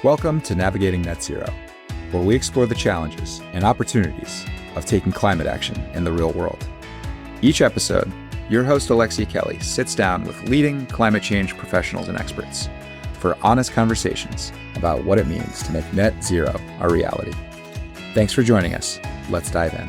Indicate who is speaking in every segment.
Speaker 1: Welcome to Navigating Net Zero, where we explore the challenges and opportunities of taking climate action in the real world. Each episode, your host Alexia Kelly sits down with leading climate change professionals and experts for honest conversations about what it means to make net zero a reality. Thanks for joining us. Let's dive in.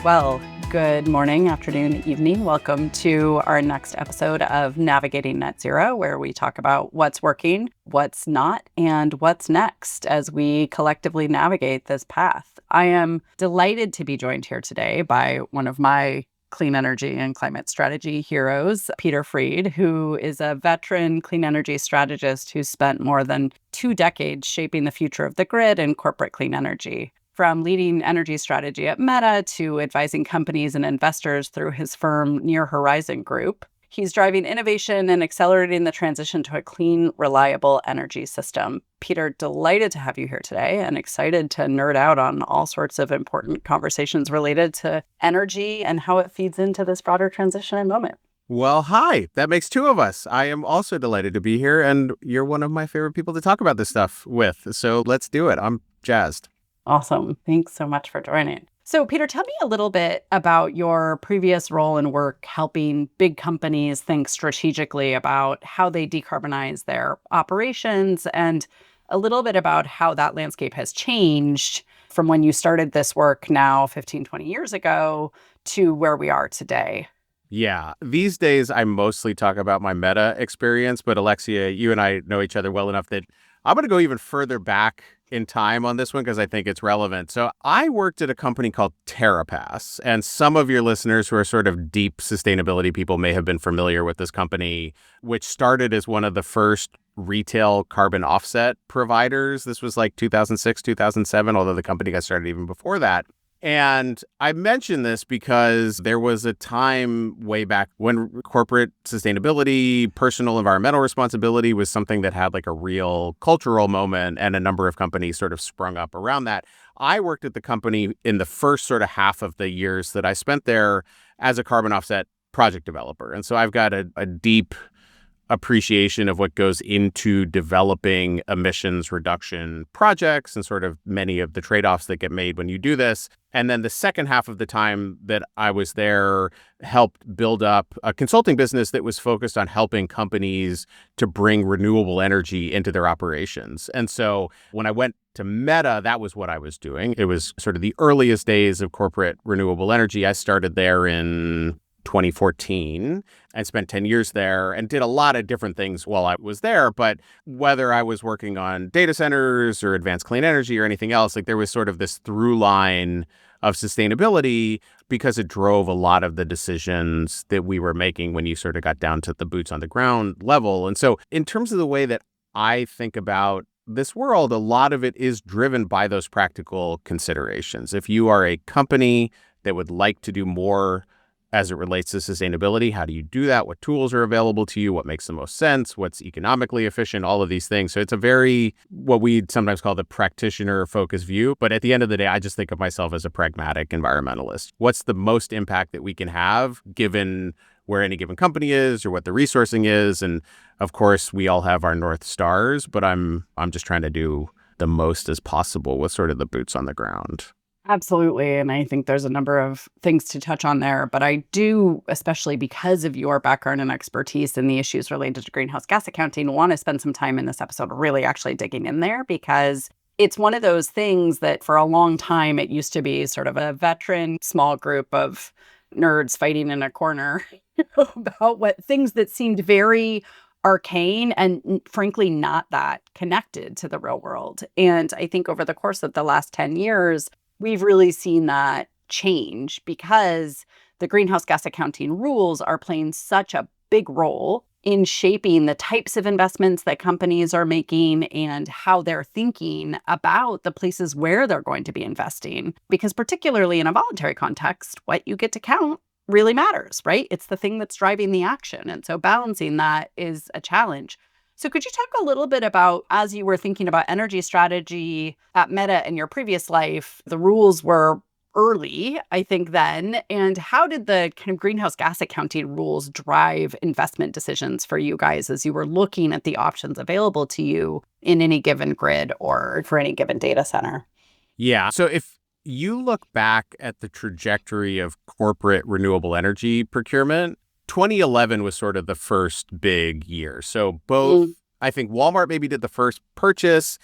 Speaker 2: Well, good morning, afternoon, evening. Welcome to our next episode of Navigating Net Zero, where we talk about what's working, what's not, and what's next as we collectively navigate this path. I am delighted to be joined here today by one of my clean energy and climate strategy heroes, Peter Freed, who is a veteran clean energy strategist who spent more than 2 decades shaping the future of the grid and corporate clean energy. From leading energy strategy at Meta to advising companies and investors through his firm Near Horizon Group, he's driving innovation and accelerating the transition to a clean, reliable energy system. Peter, delighted to have you here today and excited to nerd out on all sorts of important conversations related to energy and how it feeds into this broader transition and moment.
Speaker 3: Well, hi. That makes 2 of us. I am also delighted to be here, and you're one of my favorite people to talk about this stuff with. So let's do it. I'm jazzed.
Speaker 2: Awesome. Thanks so much for joining. So, Peter, tell me a little bit about your previous role and work helping big companies think strategically about how they decarbonize their operations and a little bit about how that landscape has changed from when you started this work now 15, 20 years ago to where we are today.
Speaker 3: Yeah. These days, I mostly talk about my Meta experience, but Alexia, you and I know each other well enough that I'm going to go even further back in time on this one because I think it's relevant. So I worked at a company called Terra Pass, and some of your listeners who are sort of deep sustainability people may have been familiar with this company, which started as one of the first retail carbon offset providers. This was like 2006, 2007, although the company got started even before that. And I mention this because there was a time way back when corporate sustainability, personal environmental responsibility was something that had like a real cultural moment, and a number of companies sort of sprung up around that. I worked at the company in the first sort of half of the years that I spent there as a carbon offset project developer. And so I've got a deep appreciation of what goes into developing emissions reduction projects and sort of many of the trade-offs that get made when you do this. And then the second half of the time that I was there helped build up a consulting business that was focused on helping companies to bring renewable energy into their operations. And so when I went to Meta, that was what I was doing. It was sort of the earliest days of corporate renewable energy. I started there in 2014 and spent 10 years there and did a lot of different things while I was there. But whether I was working on data centers or advanced clean energy or anything else, like there was sort of this through line of sustainability because it drove a lot of the decisions that we were making when you sort of got down to the boots on the ground level. And so in terms of the way that I think about this world, a lot of it is driven by those practical considerations. If you are a company that would like to do more as it relates to sustainability, how do you do that? What tools are available to you? What makes the most sense? What's economically efficient? All of these things. So it's a very, what we sometimes call the practitioner focused view. But at the end of the day, I just think of myself as a pragmatic environmentalist. What's the most impact that we can have given where any given company is or what the resourcing is? And of course, we all have our North Stars, but I'm just trying to do the most as possible with sort of the boots on the ground.
Speaker 2: Absolutely. And I think there's a number of things to touch on there. But I do, especially because of your background and expertise in the issues related to greenhouse gas accounting, want to spend some time in this episode really actually digging in there, because it's one of those things that for a long time, it used to be sort of a veteran small group of nerds fighting in a corner about what things that seemed very arcane and frankly not that connected to the real world. And I think over the course of the last 10 years, we've really seen that change because the greenhouse gas accounting rules are playing such a big role in shaping the types of investments that companies are making and how they're thinking about the places where they're going to be investing. Because particularly in a voluntary context, what you get to count really matters, right? It's the thing that's driving the action. And so balancing that is a challenge. So could you talk a little bit about, as you were thinking about energy strategy at Meta in your previous life, the rules were early, I think, then. And how did the kind of greenhouse gas accounting rules drive investment decisions for you guys as you were looking at the options available to you in any given grid or for any given data center?
Speaker 3: Yeah. So if you look back at the trajectory of corporate renewable energy procurement, 2011 was sort of the first big year. So both, I think Walmart maybe did the first purchase.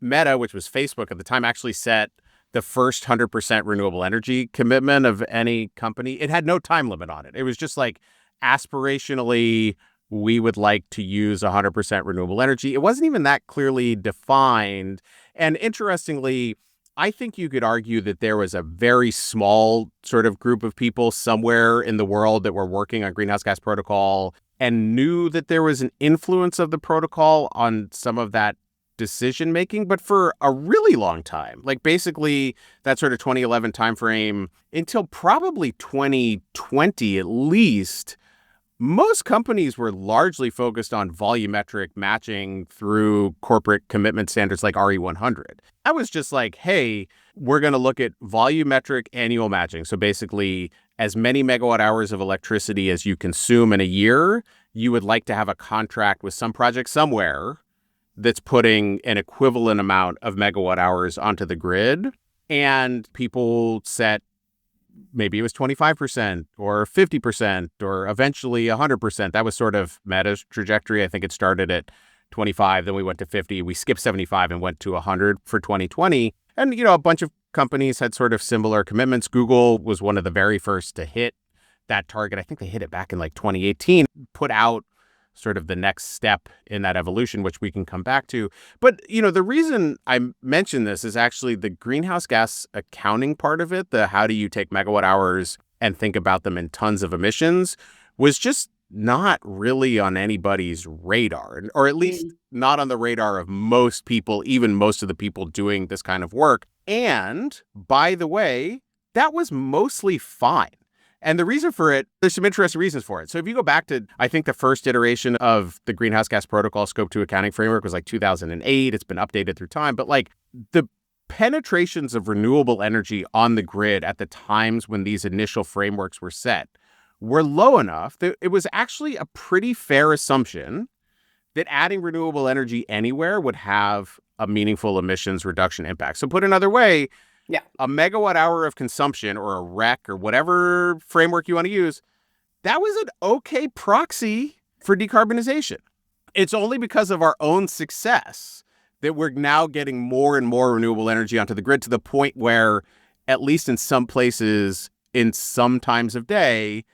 Speaker 3: Meta, which was Facebook at the time, actually set the first 100% renewable energy commitment of any company. It had no time limit on it. It was just like aspirationally, we would like to use 100% renewable energy. It wasn't even that clearly defined. And interestingly, I think you could argue that there was a very small sort of group of people somewhere in the world that were working on greenhouse gas protocol and knew that there was an influence of the protocol on some of that decision making, but for a really long time, like basically that sort of 2011 timeframe until probably 2020 at least, most companies were largely focused on volumetric matching through corporate commitment standards like RE100. I was just like, hey, we're going to look at volumetric annual matching. So basically, as many megawatt hours of electricity as you consume in a year, you would like to have a contract with some project somewhere that's putting an equivalent amount of megawatt hours onto the grid. And people set, maybe it was 25% or 50% or eventually 100%. That was sort of Meta's trajectory. I think it started at 25, then we went to 50. We skipped 75 and went to 100 for 2020. And, a bunch of companies had sort of similar commitments. Google was one of the very first to hit that target. I think they hit it back in like 2018, put out sort of the next step in that evolution, which we can come back to. But, the reason I mention this is actually the greenhouse gas accounting part of it, the how do you take megawatt hours and think about them in tons of emissions, was just not really on anybody's radar, or at least not on the radar of most people, even most of the people doing this kind of work. And by the way, that was mostly fine. And the reason for it, there's some interesting reasons for it. So if you go back to, I think the first iteration of the Greenhouse Gas Protocol Scope 2 accounting framework was like 2008. It's been updated through time. But like the penetrations of renewable energy on the grid at the times when these initial frameworks were set were low enough that it was actually a pretty fair assumption that adding renewable energy anywhere would have a meaningful emissions reduction impact. So put another way, a megawatt hour of consumption or a REC or whatever framework you want to use, that was an okay proxy for decarbonization. It's only because of our own success that we're now getting more and more renewable energy onto the grid to the point where, at least in some places, in some times of day,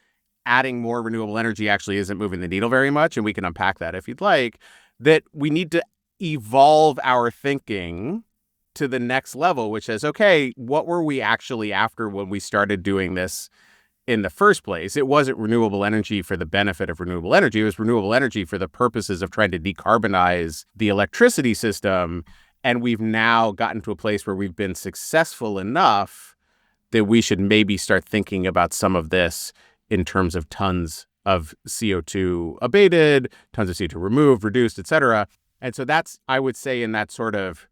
Speaker 3: adding more renewable energy actually isn't moving the needle very much. And we can unpack that if you'd like, that we need to evolve our thinking to the next level, which is, okay, what were we actually after when we started doing this in the first place? It wasn't renewable energy for the benefit of renewable energy. It was renewable energy for the purposes of trying to decarbonize the electricity system. And we've now gotten to a place where we've been successful enough that we should maybe start thinking about some of this in terms of tons of CO2 abated, tons of CO2 removed, reduced, et cetera. And so that's, I would say, in that sort of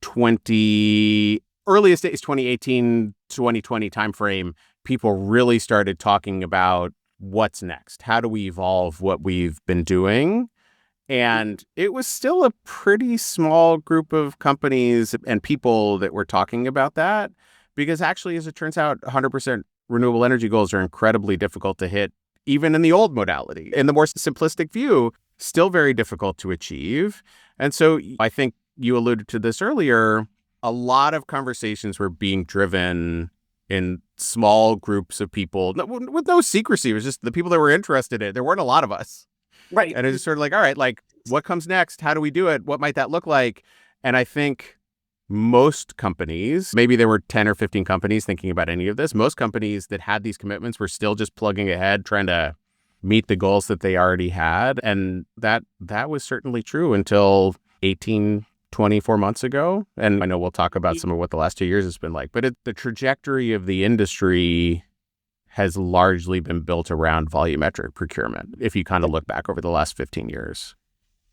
Speaker 3: earliest days, 2018, 2020 timeframe, people really started talking about what's next. How do we evolve what we've been doing? And it was still a pretty small group of companies and people that were talking about that, because actually, as it turns out, 100% renewable energy goals are incredibly difficult to hit, even in the old modality. In the more simplistic view, still very difficult to achieve. And so I think you alluded to this earlier, a lot of conversations were being driven in small groups of people with no secrecy. It was just the people that were interested in it. There weren't a lot of us.
Speaker 2: Right.
Speaker 3: And it's just sort of like, all right, like what comes next? How do we do it? What might that look like? And I think most companies, maybe there were 10 or 15 companies thinking about any of this. Most companies that had these commitments were still just plugging ahead, trying to meet the goals that they already had. And that was certainly true until 24 months ago. And I know we'll talk about some of what the last 2 years has been like, but the trajectory of the industry has largely been built around volumetric procurement, if you kind of look back over the last 15 years.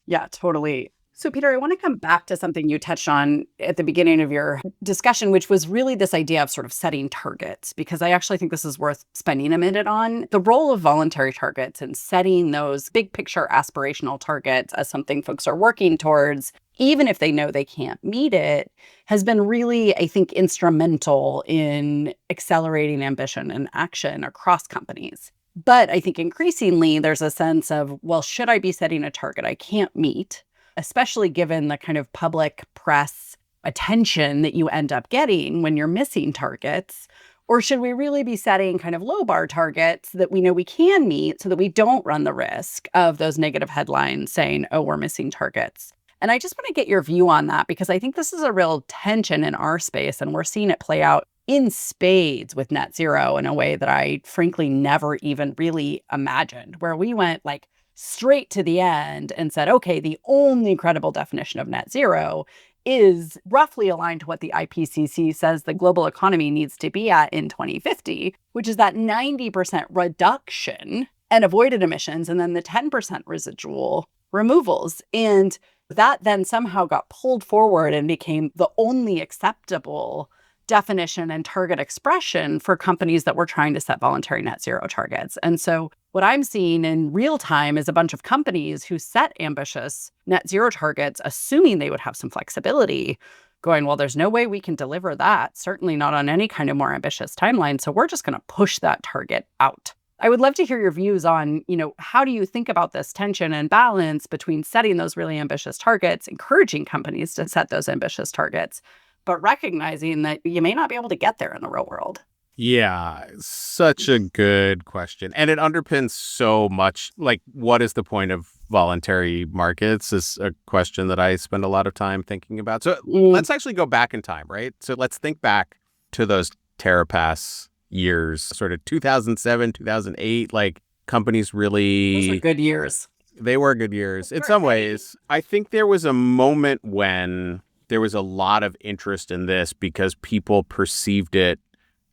Speaker 2: Yeah, totally. So, Peter, I want to come back to something you touched on at the beginning of your discussion, which was really this idea of sort of setting targets, because I actually think this is worth spending a minute on. The role of voluntary targets and setting those big picture aspirational targets as something folks are working towards, even if they know they can't meet it, has been really, I think, instrumental in accelerating ambition and action across companies. But I think increasingly there's a sense of, well, should I be setting a target I can't meet? Especially given the kind of public press attention that you end up getting when you're missing targets? Or should we really be setting kind of low bar targets that we know we can meet so that we don't run the risk of those negative headlines saying, oh, we're missing targets? And I just want to get your view on that, because I think this is a real tension in our space, and we're seeing it play out in spades with net zero in a way that I frankly never even really imagined, where we went like straight to the end and said, okay, the only credible definition of net zero is roughly aligned to what the IPCC says the global economy needs to be at in 2050, which is that 90% reduction and avoided emissions, and then the 10% residual removals. And that then somehow got pulled forward and became the only acceptable definition and target expression for companies that were trying to set voluntary net zero targets. And so what I'm seeing in real time is a bunch of companies who set ambitious net zero targets, assuming they would have some flexibility, going, well, there's no way we can deliver that, certainly not on any kind of more ambitious timeline. So we're just going to push that target out. I would love to hear your views on, how do you think about this tension and balance between setting those really ambitious targets, encouraging companies to set those ambitious targets, but recognizing that you may not be able to get there in the real world?
Speaker 3: Yeah, such a good question. And it underpins so much, like, what is the point of voluntary markets is a question that I spend a lot of time thinking about. So let's actually go back in time, right? So let's think back to those Terra Pass years, sort of 2007, 2008, like companies really...
Speaker 2: Those were good years.
Speaker 3: They were good years. In some ways, I think there was a moment when there was a lot of interest in this because people perceived it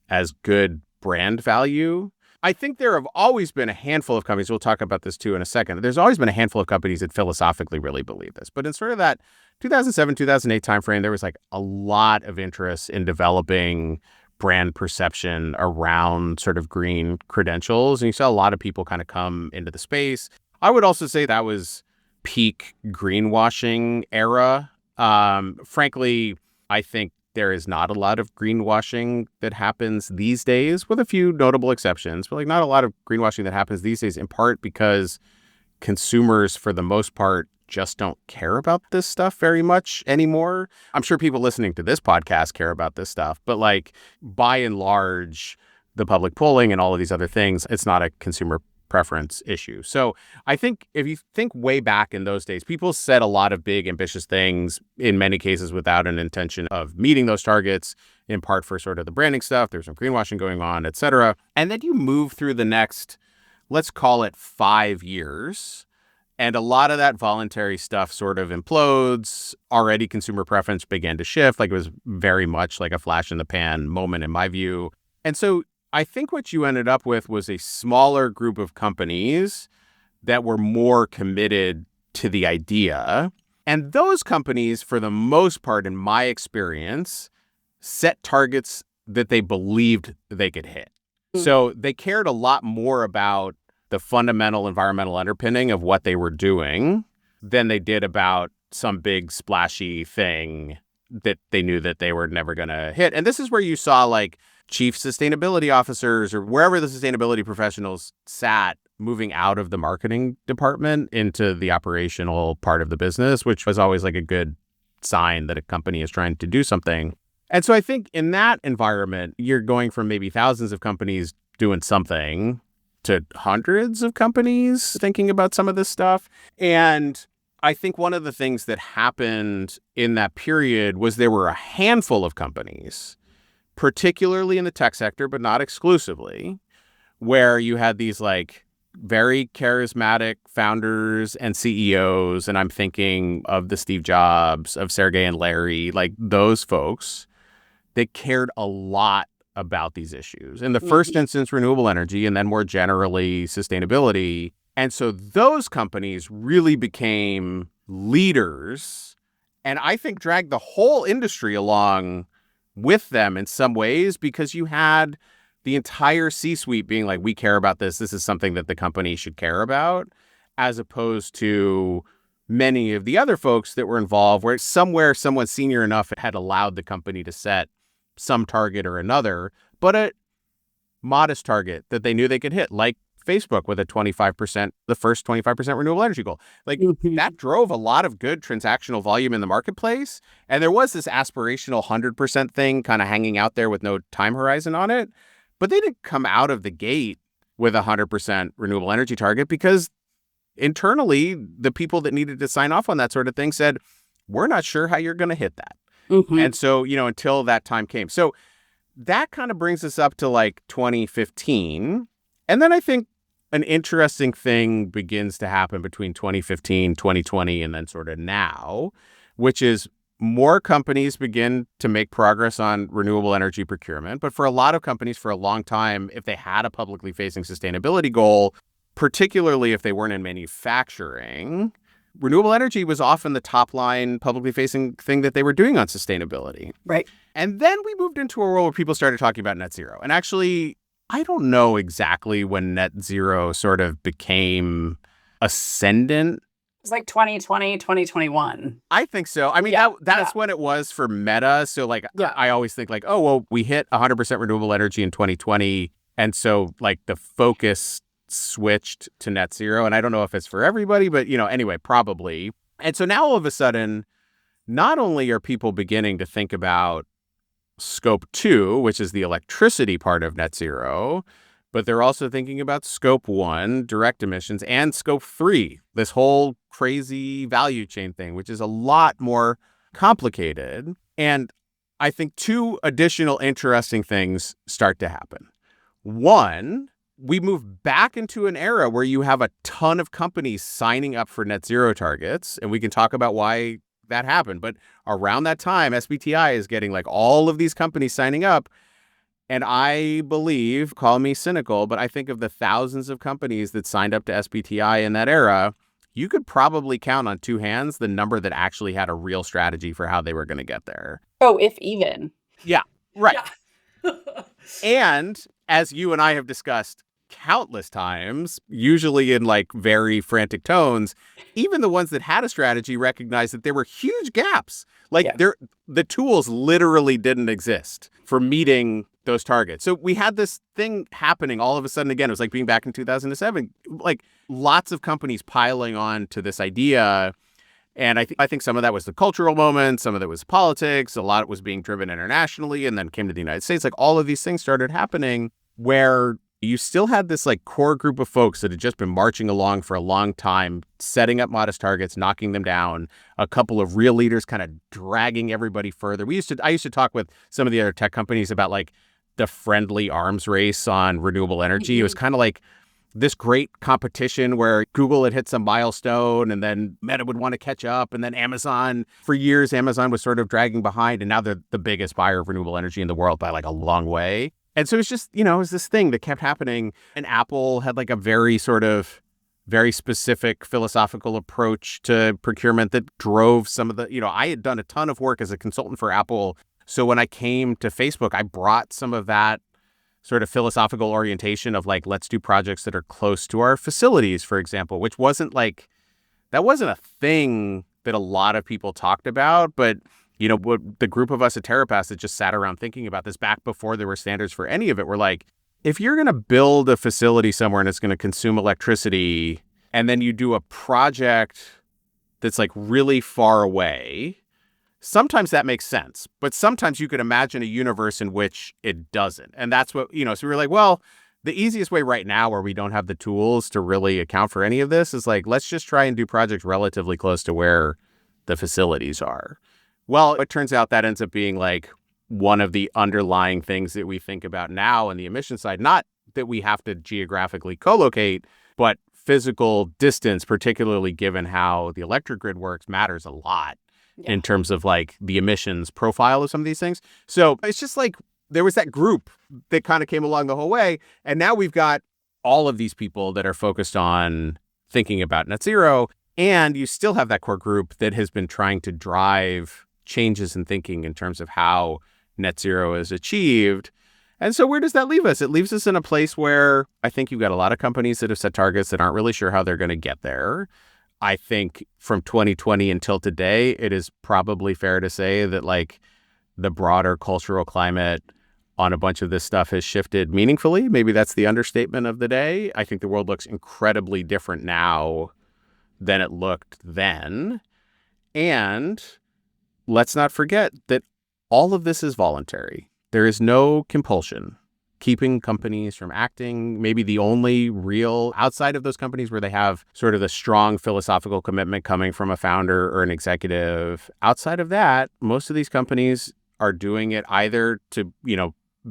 Speaker 3: as good brand value. I think there have always been a handful of companies, we'll talk about this too in a second, there's always been a handful of companies that philosophically really believe this. But in sort of that 2007, 2008 timeframe, there was like a lot of interest in developing brand perception around sort of green credentials. And you saw a lot of people kind of come into the space. I would also say that was peak greenwashing era. Frankly, I think there is not a lot of greenwashing that happens these days, with a few notable exceptions, but like not a lot of greenwashing that happens these days, in part because consumers, for the most part, just don't care about this stuff very much anymore. I'm sure people listening to this podcast care about this stuff, but like by and large, the public polling and all of these other things, it's not a consumer preference issue. So I think if you think way back in those days, people said a lot of big, ambitious things, in many cases without an intention of meeting those targets, in part for sort of the branding stuff. There's some greenwashing going on, et cetera. And then you move through the next, let's call it 5 years, and a lot of that voluntary stuff sort of implodes. Already consumer preference began to shift. Like it was very much like a flash in the pan moment in my view. And so I think what you ended up with was a smaller group of companies that were more committed to the idea. And those companies, for the most part, in my experience, set targets that they believed they could hit. So they cared a lot more about the fundamental environmental underpinning of what they were doing than they did about some big splashy thing that they knew that they were never going to hit. And this is where you saw like chief sustainability officers or wherever the sustainability professionals sat moving out of the marketing department into the operational part of the business, which was always like a good sign that a company is trying to do something. And so I think in that environment, you're going from maybe thousands of companies doing something to hundreds of companies thinking about some of this stuff. And I think one of the things that happened in that period was there were a handful of companies, particularly in the tech sector, but not exclusively, where you had these like very charismatic founders and CEOs. And I'm thinking of the Steve Jobs, of Sergey and Larry, like those folks that cared a lot about these issues. In the first instance, renewable energy, and then more generally sustainability. And so those companies really became leaders, and I think dragged the whole industry along with them in some ways, because you had the entire C-suite being like, we care about this. This is something that the company should care about, as opposed to many of the other folks that were involved where somewhere someone senior enough had allowed the company to set some target or another, but a modest target that they knew they could hit, like Facebook with a 25%, the first 25% renewable energy goal. Like that drove a lot of good transactional volume in the marketplace. And there was this aspirational 100% thing kind of hanging out there with no time horizon on it. But they didn't come out of the gate with a 100% renewable energy target, because internally, the people that needed to sign off on that sort of thing said, we're not sure how you're going to hit that. And so, until that time came. So that kind of brings us up to like 2015. And then I think an interesting thing begins to happen between 2015, 2020, and then sort of now, which is more companies begin to make progress on renewable energy procurement. But for a lot of companies, for a long time, if they had a publicly facing sustainability goal, particularly if they weren't in manufacturing, renewable energy was often the top line publicly facing thing that they were doing on sustainability.
Speaker 2: Right.
Speaker 3: And then we moved into a world where people started talking about net zero. And actually, I don't know exactly when net zero sort of became ascendant.
Speaker 2: It's like 2020, 2021.
Speaker 3: I think so. I mean, that's when it was for Meta. So like, I always think like, oh, well, we hit 100% renewable energy in 2020. And so like the focus switched to net zero. And I don't know if it's for everybody, but anyway, probably. And so now all of a sudden, not only are people beginning to think about Scope 2, which is the electricity part of net zero, but they're also thinking about Scope 1, direct emissions, and Scope 3, this whole crazy value chain thing, which is a lot more complicated. And I think two additional interesting things start to happen. One, we move back into an era where you have a ton of companies signing up for net zero targets, and we can talk about why that happened. But around that time, SBTI is getting like all of these companies signing up. And I believe, call me cynical, but I think of the thousands of companies that signed up to SBTI in that era, you could probably count on two hands the number that actually had a real strategy for how they were going to get there.
Speaker 2: Oh, if even.
Speaker 3: Yeah, right.
Speaker 2: Yeah.
Speaker 3: And as you and I have discussed countless times, usually in like very frantic tones, even the ones that had a strategy recognized that there were huge gaps. Like the tools literally didn't exist for meeting those targets. So we had this thing happening all of a sudden again. It was like being back in 2007, like lots of companies piling on to this idea. And I think some of that was the cultural moment, some of it was politics, a lot was being driven internationally and then came to the United States. Like all of these things started happening where you still had this like core group of folks that had just been marching along for a long time, setting up modest targets, knocking them down, a couple of real leaders kind of dragging everybody further. I used to talk with some of the other tech companies about like the friendly arms race on renewable energy. It was kind of like this great competition where Google had hit some milestone and then Meta would want to catch up. And then Amazon, for years, Amazon was sort of dragging behind. And now they're the biggest buyer of renewable energy in the world by like a long way. And so it's just, it was this thing that kept happening. And Apple had like a very specific philosophical approach to procurement that drove some of the, I had done a ton of work as a consultant for Apple. So when I came to Facebook, I brought some of that sort of philosophical orientation of like, let's do projects that are close to our facilities, for example, which wasn't a thing that a lot of people talked about, but what the group of us at Terra Pass that just sat around thinking about this back before there were standards for any of it were like, if you're going to build a facility somewhere and it's going to consume electricity, and then you do a project that's like really far away, sometimes that makes sense. But sometimes you could imagine a universe in which it doesn't. And that's what, so we were like, well, the easiest way right now where we don't have the tools to really account for any of this is like, let's just try and do projects relatively close to where the facilities are. Well, it turns out that ends up being like one of the underlying things that we think about now on the emission side. Not that we have to geographically co-locate, but physical distance, particularly given how the electric grid works, matters a lot in terms of like the emissions profile of some of these things. So it's just like there was that group that kind of came along the whole way. And now we've got all of these people that are focused on thinking about net zero. And you still have that core group that has been trying to drive changes in thinking in terms of how net zero is achieved. And so where does that leave us? It leaves us in a place where I think you've got a lot of companies that have set targets that aren't really sure how they're going to get there. I think from 2020 until today, it is probably fair to say that like the broader cultural climate on a bunch of this stuff has shifted meaningfully. Maybe that's the understatement of the day. I think the world looks incredibly different now than it looked then. And let's not forget that all of this is voluntary. There is no compulsion keeping companies from acting. Maybe the only real, outside of those companies where they have sort of the strong philosophical commitment coming from a founder or an executive, outside of that, most of these companies are doing it either to,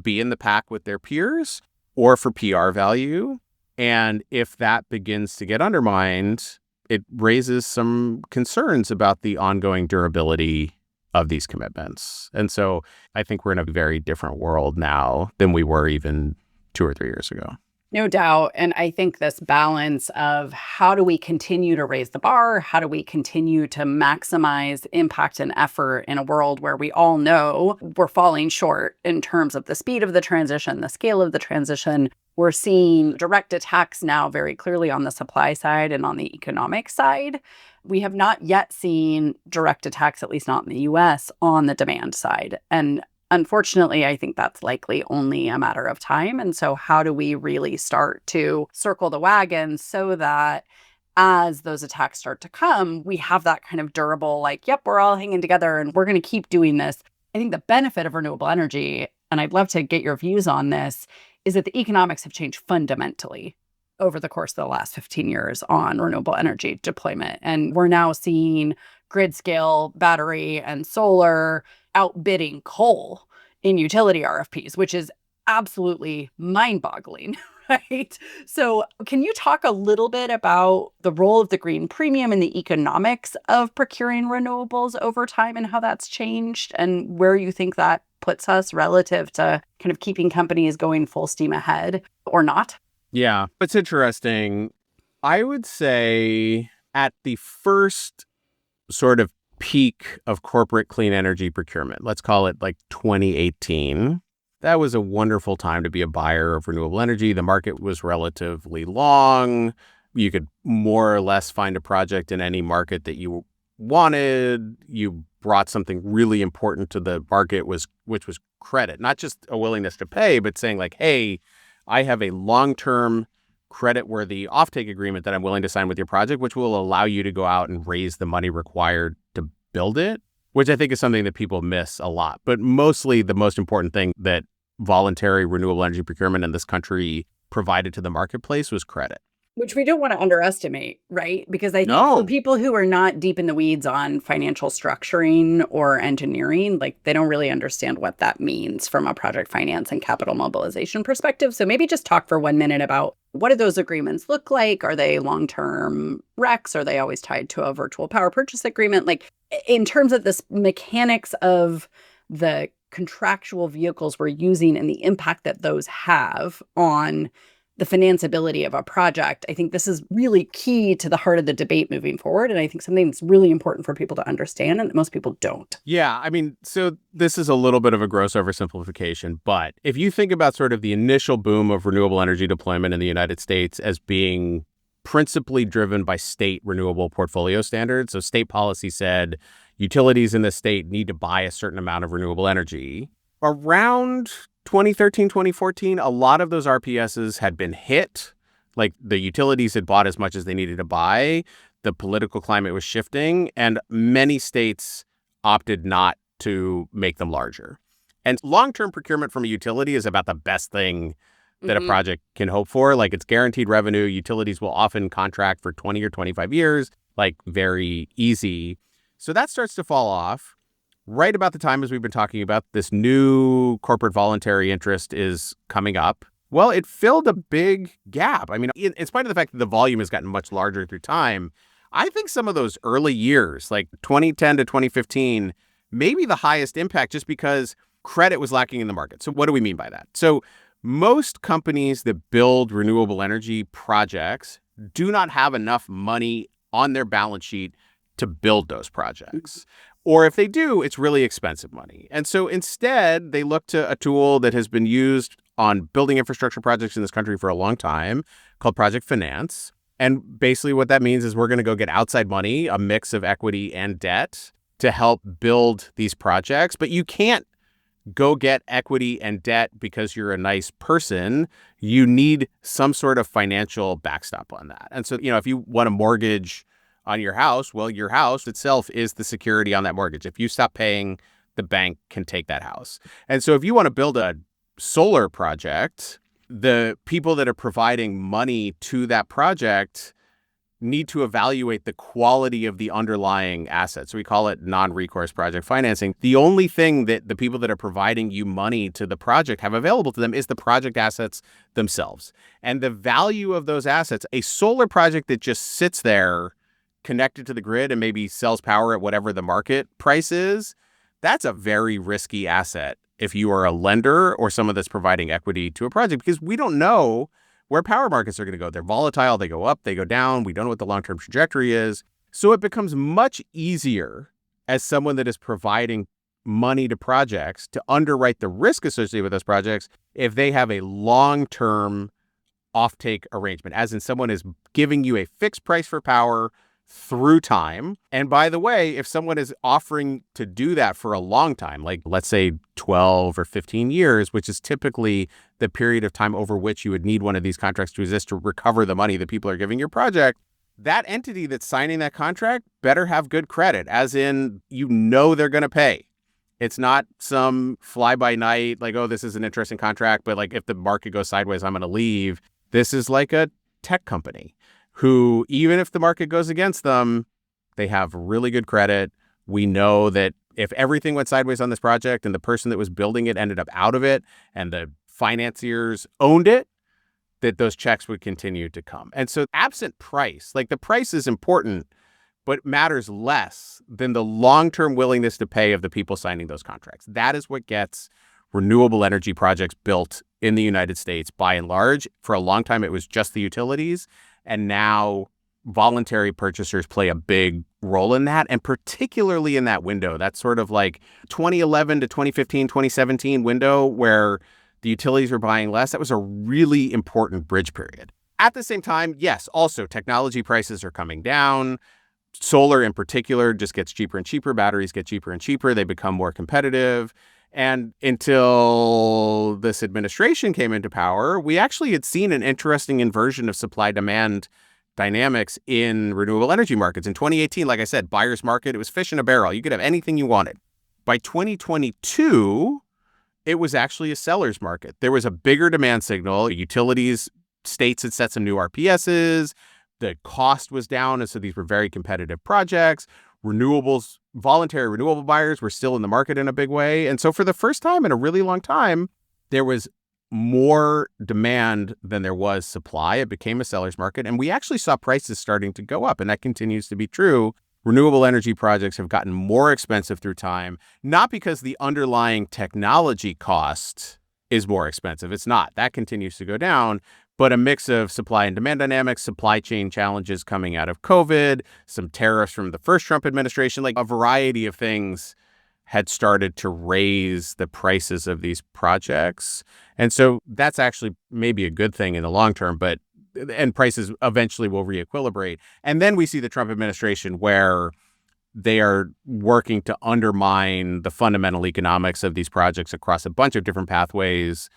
Speaker 3: be in the pack with their peers or for PR value. And if that begins to get undermined, it raises some concerns about the ongoing durability of these commitments. And so I think we're in a very different world now than we were even 2 or 3 years ago.
Speaker 2: No doubt. And I think this balance of how do we continue to raise the bar? How do we continue to maximize impact and effort in a world where we all know we're falling short in terms of the speed of the transition, the scale of the transition? We're seeing direct attacks now very clearly on the supply side and on the economic side. We have not yet seen direct attacks, at least not in the US, on the demand side. And unfortunately, I think that's likely only a matter of time. And so how do we really start to circle the wagons so that as those attacks start to come, we have that kind of durable, like, yep, we're all hanging together and we're going to keep doing this. I think the benefit of renewable energy, and I'd love to get your views on this, is that the economics have changed fundamentally over the course of the last 15 years on renewable energy deployment. And we're now seeing grid scale battery and solar outbidding coal in utility RFPs, which is absolutely mind-boggling, right? So can you talk a little bit about the role of the green premium and the economics of procuring renewables over time and how that's changed and where you think that puts us relative to kind of keeping companies going full steam ahead or not?
Speaker 3: Yeah, it's interesting. I would say at the first sort of peak of corporate clean energy procurement, let's call it like 2018, that was a wonderful time to be a buyer of renewable energy. The market was relatively long. You could more or less find a project in any market that you wanted. You brought something really important to the market, which was credit, not just a willingness to pay, but saying like, hey, I have a long-term credit-worthy offtake agreement that I'm willing to sign with your project, which will allow you to go out and raise the money required to build it, which I think is something that people miss a lot. But mostly the most important thing that voluntary renewable energy procurement in this country provided to the marketplace was credit.
Speaker 2: Which we don't want to underestimate, right? Because I think for people who are not deep in the weeds on financial structuring or engineering, like they don't really understand what that means from a project finance and capital mobilization perspective. So maybe just talk for 1 minute about what do those agreements look like? Are they long-term RECs? Are they always tied to a virtual power purchase agreement? Like in terms of this mechanics of the contractual vehicles we're using and the impact that those have on the financeability of a project, I think this is really key to the heart of the debate moving forward. And I think something that's really important for people to understand and that most people don't.
Speaker 3: Yeah, I mean, so this is a little bit of a gross oversimplification, but if you think about sort of the initial boom of renewable energy deployment in the United States as being principally driven by state renewable portfolio standards, so state policy said utilities in the state need to buy a certain amount of renewable energy. Around 2013, 2014, a lot of those RPSs had been hit. Like the utilities had bought as much as they needed to buy. The political climate was shifting, and many states opted not to make them larger. And long-term procurement from a utility is about the best thing that a project can hope for. Like it's guaranteed revenue. Utilities will often contract for 20 or 25 years, like very easy. So that starts to fall off. Right about the time as we've been talking about, this new corporate voluntary interest is coming up. Well, it filled a big gap. I mean, in spite of the fact that the volume has gotten much larger through time, I think some of those early years, like 2010 to 2015, maybe the highest impact just because credit was lacking in the market. So what do we mean by that? So most companies that build renewable energy projects do not have enough money on their balance sheet to build those projects. Or if they do, it's really expensive money. And so instead, they look to a tool that has been used on building infrastructure projects in this country for a long time called project finance. And basically what that means is we're going to go get outside money, a mix of equity and debt, to help build these projects. But you can't go get equity and debt because you're a nice person. You need some sort of financial backstop on that. And so, if you want a mortgage on your house, well, your house itself is the security on that mortgage. If you stop paying, the bank can take that house. And so if you want to build a solar project, the people that are providing money to that project need to evaluate the quality of the underlying assets. So we call it non-recourse project financing. The only thing that the people that are providing you money to the project have available to them is the project assets themselves. And the value of those assets, a solar project that just sits there connected to the grid and maybe sells power at whatever the market price is, that's a very risky asset if you are a lender or someone that's providing equity to a project, because we don't know where power markets are going to go. They're volatile. They go up, they go down. We don't know what the long-term trajectory is. So it becomes much easier as someone that is providing money to projects to underwrite the risk associated with those projects if they have a long-term offtake arrangement, as in someone is giving you a fixed price for power through time. And by the way, if someone is offering to do that for a long time, like let's say 12 or 15 years, which is typically the period of time over which you would need one of these contracts to exist to recover the money that people are giving your project, that entity that's signing that contract better have good credit, as in, they're going to pay. It's not some fly-by-night, like, oh, this is an interesting contract, but like if the market goes sideways, I'm going to leave. This is like a tech company who, even if the market goes against them, they have really good credit. We know that if everything went sideways on this project and the person that was building it ended up out of it and the financiers owned it, that those checks would continue to come. And so absent price, like the price is important, but matters less than the long-term willingness to pay of the people signing those contracts. That is what gets renewable energy projects built in the United States by and large. For a long time, it was just the utilities. And now voluntary purchasers play a big role in that. And particularly in that window, that's sort of like 2011 to 2015, 2017 window where the utilities were buying less. That was a really important bridge period. At the same time, yes, also technology prices are coming down. Solar in particular just gets cheaper and cheaper. Batteries get cheaper and cheaper. They become more competitive. And until this administration came into power, we actually had seen an interesting inversion of supply-demand dynamics in renewable energy markets. In 2018, like I said, buyer's market, it was fish in a barrel. You could have anything you wanted. By 2022, it was actually a seller's market. There was a bigger demand signal. Utilities, states had set some new RPSs. The cost was down, and so these were very competitive projects. Renewables, voluntary renewable buyers were still in the market in a big way. And so for the first time in a really long time, there was more demand than there was supply. It became a seller's market. And we actually saw prices starting to go up. And that continues to be true. Renewable energy projects have gotten more expensive through time, not because the underlying technology cost is more expensive. It's not. That continues to go down. But a mix of supply and demand dynamics, supply chain challenges coming out of COVID, some tariffs from the first Trump administration, like a variety of things had started to raise the prices of these projects. And so that's actually maybe a good thing in the long term, and prices eventually will re-equilibrate. And then we see the Trump administration where they are working to undermine the fundamental economics of these projects across a bunch of different pathways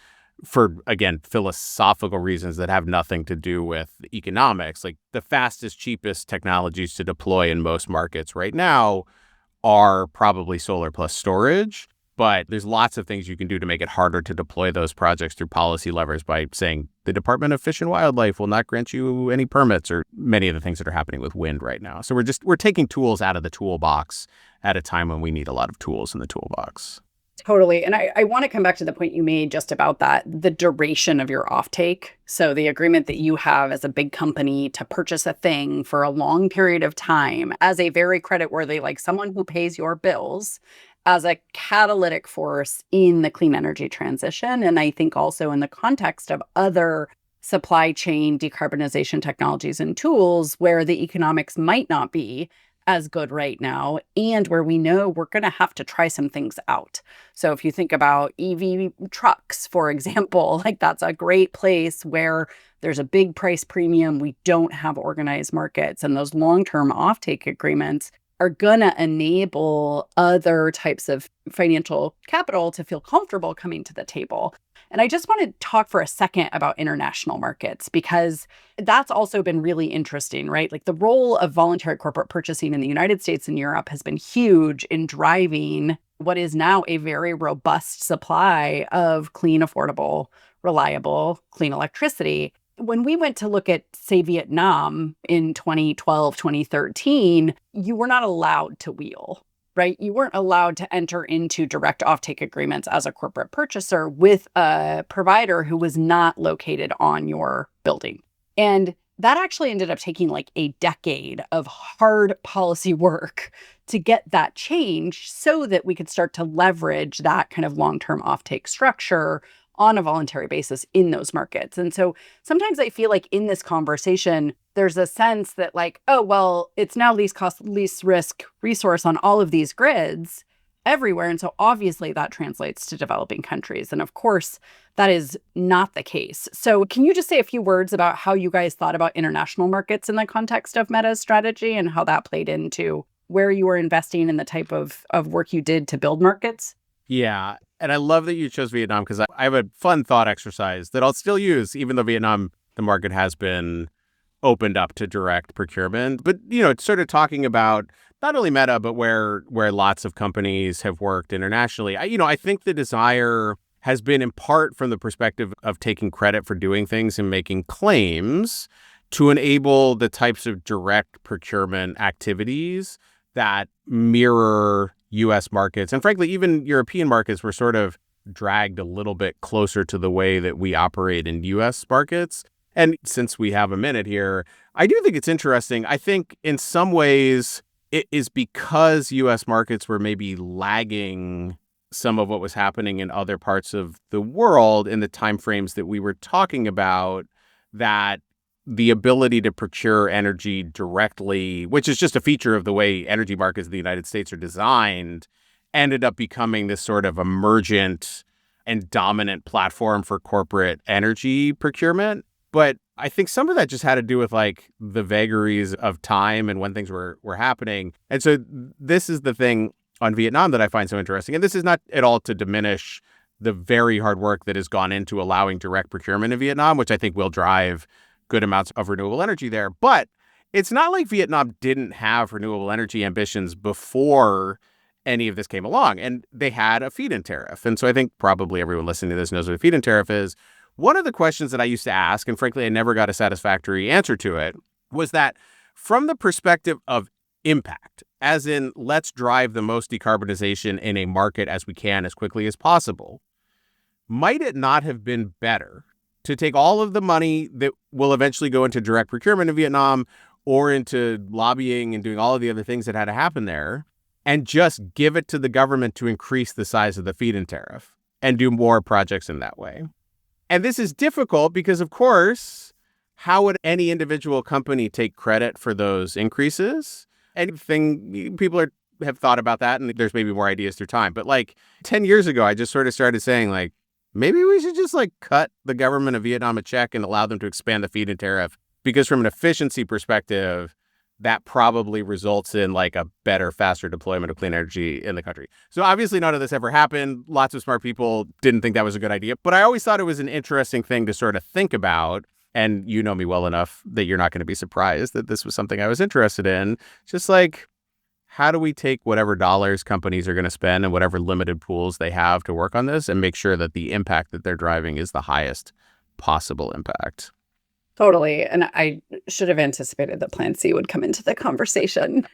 Speaker 3: for, again, philosophical reasons that have nothing to do with economics. Like the fastest, cheapest technologies to deploy in most markets right now are probably solar plus storage. But there's lots of things you can do to make it harder to deploy those projects through policy levers by saying the Department of Fish and Wildlife will not grant you any permits, or many of the things that are happening with wind right now. So we're taking tools out of the toolbox at a time when we need a lot of tools in the toolbox.
Speaker 2: Totally. And I want to come back to the point you made just about that, the duration of your offtake. So the agreement that you have as a big company to purchase a thing for a long period of time as a very creditworthy, like someone who pays your bills, as a catalytic force in the clean energy transition. And I think also in the context of other supply chain decarbonization technologies and tools where the economics might not be as good right now, and where we know we're going to have to try some things out. So if you think about EV trucks, for example, like that's a great place where there's a big price premium. We don't have organized markets, and those long-term offtake agreements are going to enable other types of financial capital to feel comfortable coming to the table. And I just want to talk for a second about international markets, because that's also been really interesting, right? Like the role of voluntary corporate purchasing in the United States and Europe has been huge in driving what is now a very robust supply of clean, affordable, reliable, clean electricity. When we went to look at, say, Vietnam in 2012, 2013, you were not allowed to wheel, right? You weren't allowed to enter into direct offtake agreements as a corporate purchaser with a provider who was not located on your building. And that actually ended up taking like a decade of hard policy work to get that change so that we could start to leverage that kind of long-term offtake structure on a voluntary basis in those markets. And so sometimes I feel like in this conversation, there's a sense that like, oh, well, it's now least cost, least risk resource on all of these grids everywhere. And so obviously that translates to developing countries. And of course, that is not the case. So can you just say a few words about how you guys thought about international markets in the context of Meta's strategy and how that played into where you were investing in the type of work you did to build markets?
Speaker 3: Yeah. And I love that you chose Vietnam because I have a fun thought exercise that I'll still use, even though Vietnam, the market has been opened up to direct procurement. But, it's sort of talking about not only Meta, but where lots of companies have worked internationally. I think the desire has been in part from the perspective of taking credit for doing things and making claims to enable the types of direct procurement activities that mirror U.S. markets. And frankly, even European markets were sort of dragged a little bit closer to the way that we operate in U.S. markets. And since we have a minute here, I do think it's interesting. I think in some ways it is because U.S. markets were maybe lagging some of what was happening in other parts of the world in the timeframes that we were talking about, that the ability to procure energy directly, which is just a feature of the way energy markets in the United States are designed, ended up becoming this sort of emergent and dominant platform for corporate energy procurement. But I think some of that just had to do with like the vagaries of time and when things were happening. And so this is the thing on Vietnam that I find so interesting. And this is not at all to diminish the very hard work that has gone into allowing direct procurement in Vietnam, which I think will drive good amounts of renewable energy there. But it's not like Vietnam didn't have renewable energy ambitions before any of this came along. And they had a feed-in tariff. And so I think probably everyone listening to this knows what a feed-in tariff is. One of the questions that I used to ask, and frankly, I never got a satisfactory answer to it, was that from the perspective of impact, as in let's drive the most decarbonization in a market as we can as quickly as possible, might it not have been better to take all of the money that will eventually go into direct procurement in Vietnam or into lobbying and doing all of the other things that had to happen there and just give it to the government to increase the size of the feed-in tariff and do more projects in that way? And this is difficult because, of course, how would any individual company take credit for those increases? Anything, people have thought about that, and there's maybe more ideas through time. But like 10 years ago, I just sort of started saying like, maybe we should just like cut the government of Vietnam a check and allow them to expand the feed-in tariff, because from an efficiency perspective, that probably results in like a better, faster deployment of clean energy in the country. So obviously none of this ever happened. Lots of smart people didn't think that was a good idea, but I always thought it was an interesting thing to sort of think about. And you know me well enough that you're not going to be surprised that this was something I was interested in. Just like, how do we take whatever dollars companies are going to spend and whatever limited pools they have to work on this and make sure that the impact that they're driving is the highest possible impact?
Speaker 2: Totally. And I should have anticipated that Plan C would come into the conversation.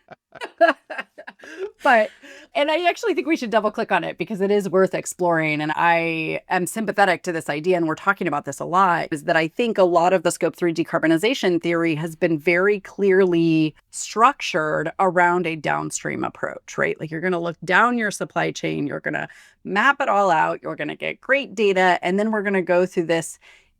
Speaker 2: And I actually think we should double click on it because it is worth exploring. And I am sympathetic to this idea, and we're talking about this a lot, is that I think a lot of the Scope 3 decarbonization theory has been very clearly structured around a downstream approach, right? Like you're going to look down your supply chain, you're going to map it all out, you're going to get great data, and then we're going to go through this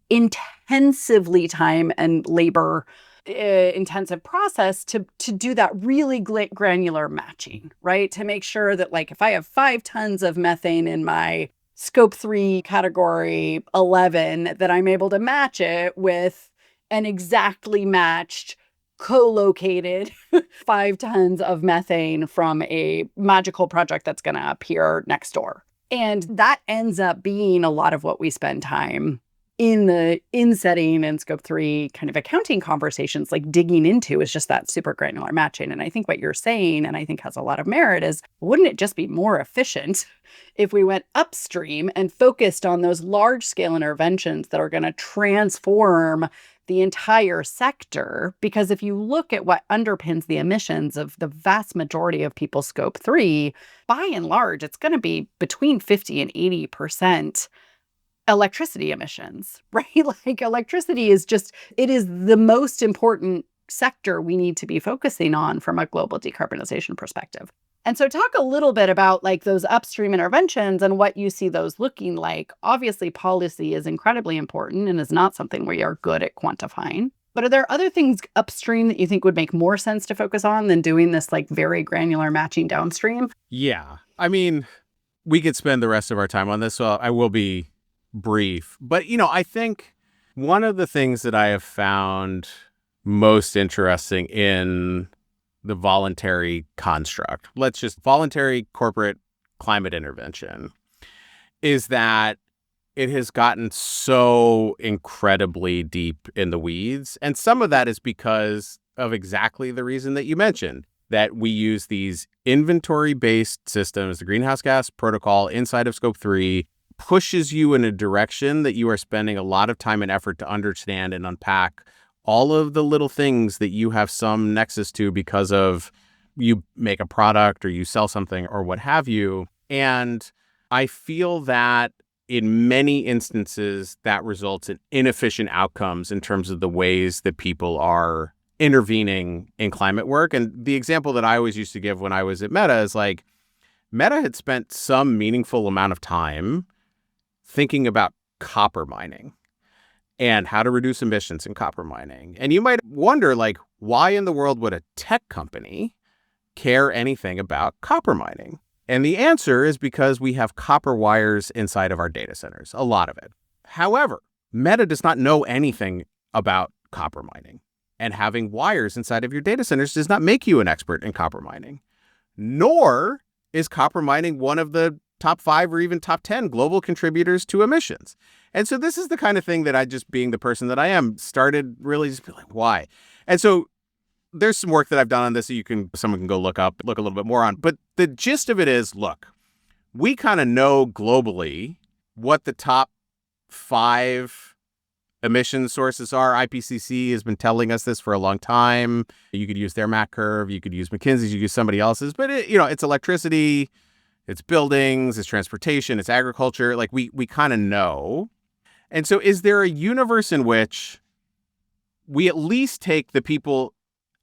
Speaker 2: intensively time and labor intensive process to do that really granular matching, right? To make sure that like if I have 5 tons of methane in my Scope 3 category 11, that I'm able to match it with an exactly matched co-located 5 tons of methane from a magical project that's going to appear next door. And that ends up being a lot of what we spend time in the setting and Scope 3 kind of accounting conversations, like digging into, is just that super granular matching. And I think what you're saying, and I think has a lot of merit, is wouldn't it just be more efficient if we went upstream and focused on those large scale interventions that are going to transform the entire sector? Because if you look at what underpins the emissions of the vast majority of people's Scope 3, by and large, it's going to be between 50 and 80% electricity emissions, right? Like electricity is just, it is the most important sector we need to be focusing on from a global decarbonization perspective. And so talk a little bit about like those upstream interventions and what you see those looking like. Obviously, policy is incredibly important and is not something we are good at quantifying. But are there other things upstream that you think would make more sense to focus on than doing this like very granular matching downstream?
Speaker 3: Yeah. I mean, we could spend the rest of our time on this, so I will be brief. But, I think one of the things that I have found most interesting in the voluntary construct, voluntary corporate climate intervention, is that it has gotten so incredibly deep in the weeds. And some of that is because of exactly the reason that you mentioned, that we use these inventory-based systems. The greenhouse gas protocol inside of Scope 3 pushes you in a direction that you are spending a lot of time and effort to understand and unpack all of the little things that you have some nexus to because of you make a product or you sell something or what have you. And I feel that in many instances that results in inefficient outcomes in terms of the ways that people are intervening in climate work. And the example that I always used to give when I was at Meta is like, Meta had spent some meaningful amount of time thinking about copper mining and how to reduce emissions in copper mining. And you might wonder, like, why in the world would a tech company care anything about copper mining? And the answer is because we have copper wires inside of our data centers, a lot of it. However, Meta does not know anything about copper mining. And having wires inside of your data centers does not make you an expert in copper mining. Nor is copper mining one of the top 5 or even top 10 global contributors to emissions. And so this is the kind of thing that I, just being the person that I am, started really just be like, why? And so there's some work that I've done on this that someone can go look a little bit more on. But the gist of it is, look, we kind of know globally what the top 5 emission sources are. IPCC has been telling us this for a long time. You could use their MAC curve, you could use McKinsey's, you could use somebody else's, but it's electricity, it's buildings, it's transportation, it's agriculture. Like we kind of know. And so is there a universe in which we at least take the people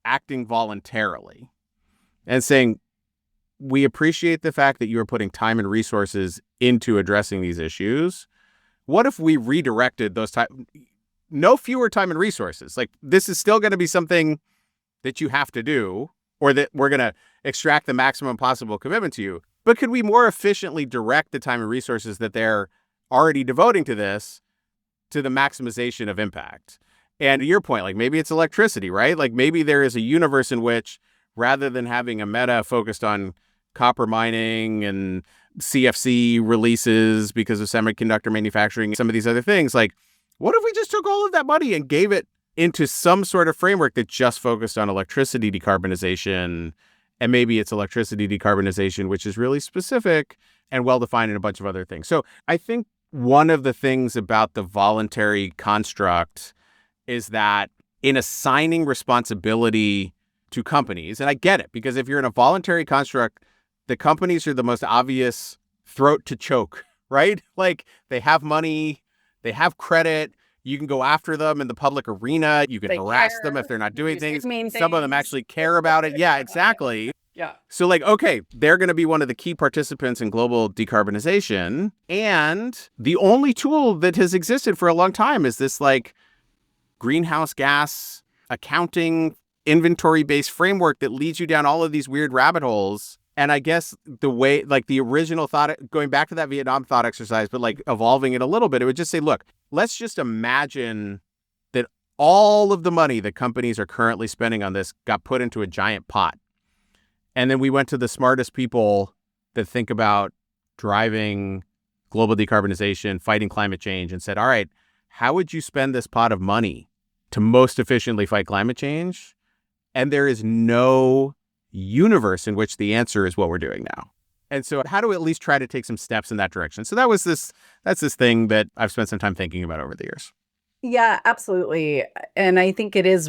Speaker 3: acting voluntarily and saying, we appreciate the fact that you are putting time and resources into addressing these issues. What if we redirected those no fewer time and resources? Like, this is still going to be something that you have to do, or that we're going to extract the maximum possible commitment to you. But could we more efficiently direct the time and resources that they're already devoting to this to the maximization of impact? And to your point, like maybe it's electricity, right? Like maybe there is a universe in which, rather than having a Meta focused on copper mining and CFC releases because of semiconductor manufacturing, some of these other things, like what if we just took all of that money and gave it into some sort of framework that just focused on electricity decarbonization? And maybe it's electricity decarbonization, which is really specific and well-defined in a bunch of other things. So I think one of the things about the voluntary construct is that in assigning responsibility to companies. And I get it, because if you're in a voluntary construct, the companies are the most obvious throat to choke, right? Like, they have money, they have credit. You can go after them in the public arena. You can harass them if they're not doing things. Some of them actually care about it. Yeah, exactly.
Speaker 2: Yeah.
Speaker 3: So like, okay, they're going to be one of the key participants in global decarbonization. And the only tool that has existed for a long time is this like greenhouse gas accounting inventory-based framework that leads you down all of these weird rabbit holes. And I guess the way, like the original thought, going back to that Vietnam thought exercise, but like evolving it a little bit, it would just say, look, let's just imagine that all of the money that companies are currently spending on this got put into a giant pot. And then we went to the smartest people that think about driving global decarbonization, fighting climate change, and said, all right, how would you spend this pot of money to most efficiently fight climate change? And there is no universe in which the answer is what we're doing now. And so how do we at least try to take some steps in that direction? So that's this thing that I've spent some time thinking about over the years.
Speaker 2: Yeah, absolutely. And I think this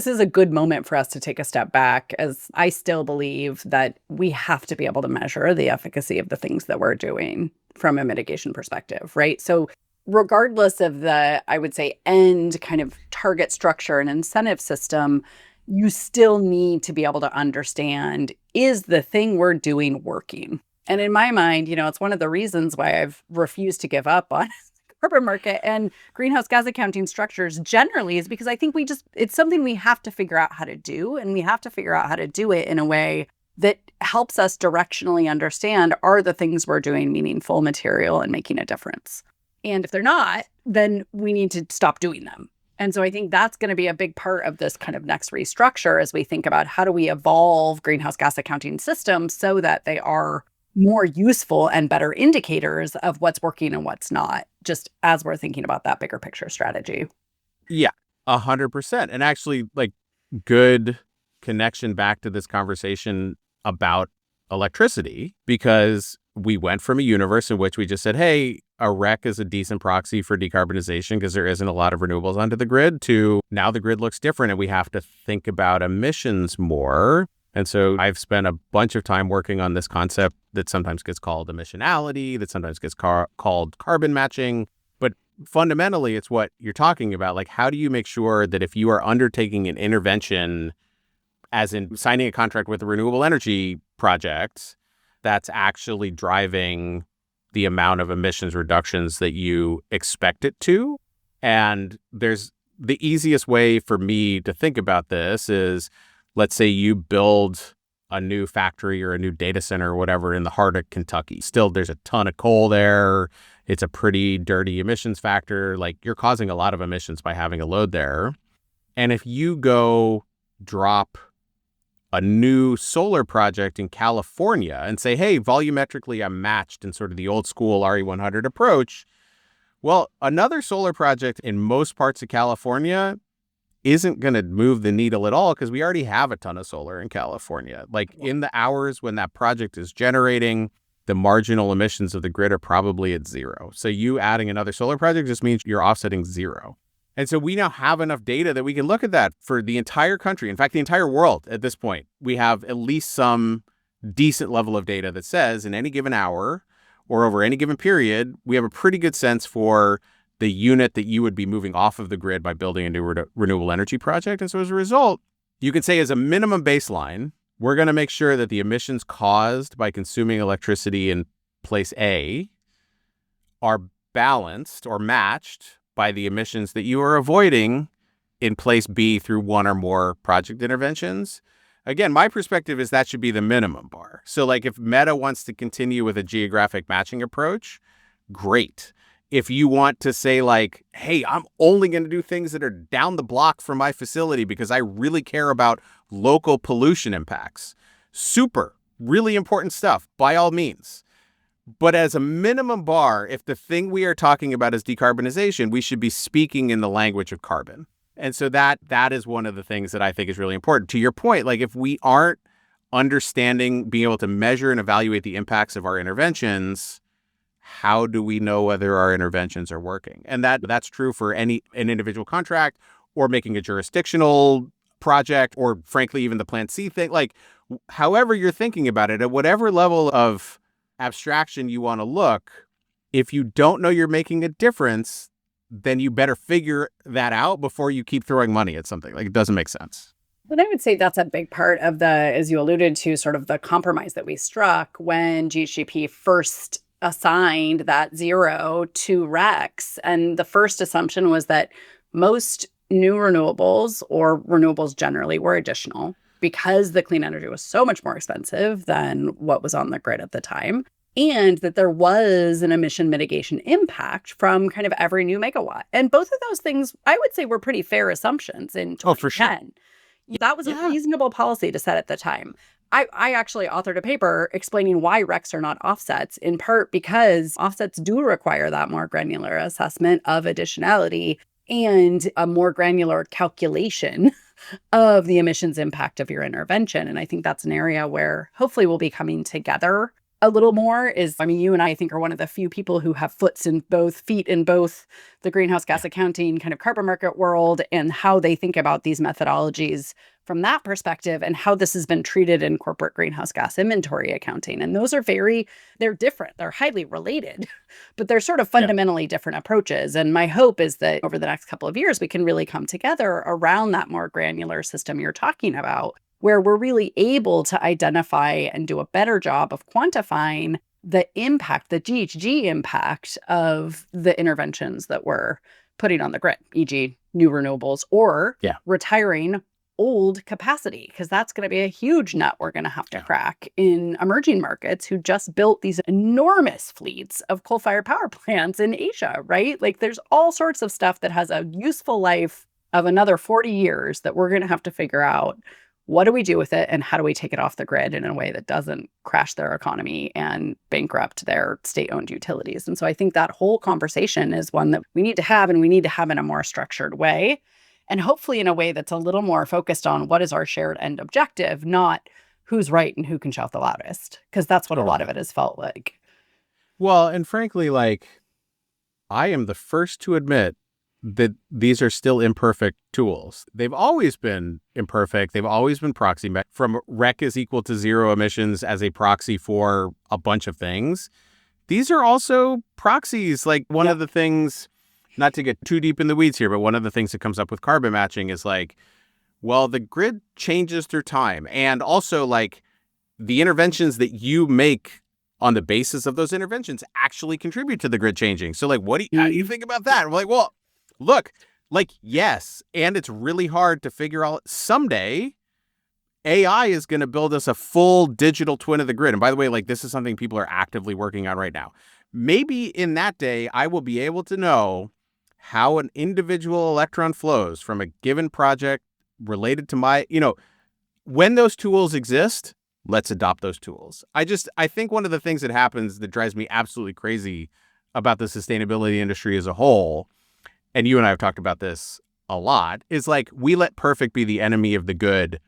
Speaker 2: is a good moment for us to take a step back, as I still believe that we have to be able to measure the efficacy of the things that we're doing from a mitigation perspective, right? So regardless of the, I would say, end kind of target structure and incentive system, you still need to be able to understand, is the thing we're doing working? And in my mind, it's one of the reasons why I've refused to give up on carbon market and greenhouse gas accounting structures generally, is because I think it's something we have to figure out how to do, and we have to figure out how to do it in a way that helps us directionally understand, are the things we're doing meaningful, material, and making a difference? And if they're not, then we need to stop doing them. And so I think that's going to be a big part of this kind of next restructure, as we think about how do we evolve greenhouse gas accounting systems so that they are more useful and better indicators of what's working and what's not, just as we're thinking about that bigger picture strategy.
Speaker 3: Yeah, 100%. And actually, like, good connection back to this conversation about electricity, because we went from a universe in which we just said, hey, a REC is a decent proxy for decarbonization because there isn't a lot of renewables onto the grid, to now the grid looks different and we have to think about emissions more. And so I've spent a bunch of time working on this concept that sometimes gets called emissionality, that sometimes gets called carbon matching. But fundamentally, it's what you're talking about. Like, how do you make sure that if you are undertaking an intervention, as in signing a contract with a renewable energy project, that's actually driving the amount of emissions reductions that you expect it to? And there's the easiest way for me to think about this is, let's say you build a new factory or a new data center or whatever in the heart of Kentucky. Still, there's a ton of coal there. It's a pretty dirty emissions factor. Like, you're causing a lot of emissions by having a load there. And if you go drop a new solar project in California and say, hey, volumetrically, I'm matched in sort of the old school RE100 approach. Well, another solar project in most parts of California isn't going to move the needle at all, because we already have a ton of solar in California. Like, in the hours when that project is generating, the marginal emissions of the grid are probably at zero. So you adding another solar project just means you're offsetting zero. And so we now have enough data that we can look at that for the entire country. In fact, the entire world at this point. We have at least some decent level of data that says in any given hour or over any given period, we have a pretty good sense for the unit that you would be moving off of the grid by building a new renewable energy project. And so as a result, you can say as a minimum baseline, we're going to make sure that the emissions caused by consuming electricity in place A are balanced or matched by the emissions that you are avoiding in place B through one or more project interventions. Again, my perspective is that should be the minimum bar. So like, if Meta wants to continue with a geographic matching approach, great. If you want to say like, hey, I'm only going to do things that are down the block from my facility because I really care about local pollution impacts, super, really important stuff, by all means. But as a minimum bar, if the thing we are talking about is decarbonization, we should be speaking in the language of carbon. And so that is one of the things that I think is really important. To your point, like, if we aren't understanding, being able to measure and evaluate the impacts of our interventions, how do we know whether our interventions are working? And that's true for an individual contract or making a jurisdictional project, or frankly, even the Plan C thing, like however you're thinking about it, at whatever level of abstraction you want to look, if you don't know you're making a difference, then you better figure that out before you keep throwing money at something. Like, it doesn't make sense.
Speaker 2: And I would say that's a big part of the, as you alluded to, sort of the compromise that we struck when GHGP first assigned that 0 to RECs. And the first assumption was that most new renewables, or renewables generally, were additional because the clean energy was so much more expensive than what was on the grid at the time. And that there was an emission mitigation impact from kind of every new megawatt. And both of those things, I would say, were pretty fair assumptions in 2010.
Speaker 3: Oh, for sure.
Speaker 2: That was a reasonable policy to set at the time. I actually authored a paper explaining why RECs are not offsets, in part because offsets do require that more granular assessment of additionality and a more granular calculation of the emissions impact of your intervention. And I think that's an area where hopefully we'll be coming together a little more. You and I think are one of the few people who have feet in both the greenhouse gas accounting kind of carbon market world and how they think about these methodologies from that perspective and how this has been treated in corporate greenhouse gas inventory accounting. And those are they're different. They're highly related, but they're sort of fundamentally different approaches. And my hope is that over the next couple of years, we can really come together around that more granular system you're talking about, where we're really able to identify and do a better job of quantifying the impact, the GHG impact of the interventions that we're putting on the grid, e.g. new renewables or retiring old capacity, because that's going to be a huge nut we're going to have to crack in emerging markets who just built these enormous fleets of coal-fired power plants in Asia, right? Like there's all sorts of stuff that has a useful life of another 40 years that we're going to have to figure out. What do we do with it, and how do we take it off the grid in a way that doesn't crash their economy and bankrupt their state-owned utilities? And so I think that whole conversation is one that we need to have, and we need to have in a more structured way, and hopefully in a way that's a little more focused on what is our shared end objective, not who's right and who can shout the loudest, because that's what a lot of it has felt like.
Speaker 3: Well, and frankly, like, I am the first to admit that these are still imperfect tools. They've always been imperfect. They've always been proxy. From REC is equal to 0 emissions as a proxy for a bunch of things. These are also proxies. Like one of the things, not to get too deep in the weeds here, but one of the things that comes up with carbon matching is like, well, the grid changes through time. And also like the interventions that you make on the basis of those interventions actually contribute to the grid changing. So like, how do you think about that? I'm like, well, look, like, yes, and it's really hard to figure out. Someday, AI is going to build us a full digital twin of the grid. And by the way, like, this is something people are actively working on right now. Maybe in that day, I will be able to know how an individual electron flows from a given project related to my, when those tools exist, let's adopt those tools. I think one of the things that happens that drives me absolutely crazy about the sustainability industry as a whole, and you and I have talked about this a lot, is like we let perfect be the enemy of the good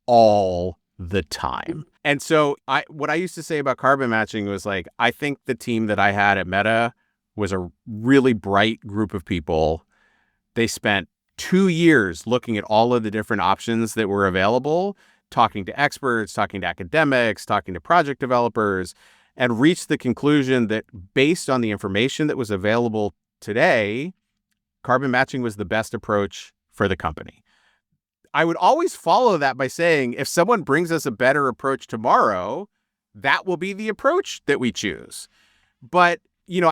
Speaker 3: all the time. And so what I used to say about carbon matching was like, I think the team that I had at Meta was a really bright group of people. They spent 2 years looking at all of the different options that were available, talking to experts, talking to academics, talking to project developers, and reached the conclusion that based on the information that was available today, carbon matching was the best approach for the company. I would always follow that by saying, if someone brings us a better approach tomorrow, that will be the approach that we choose. But,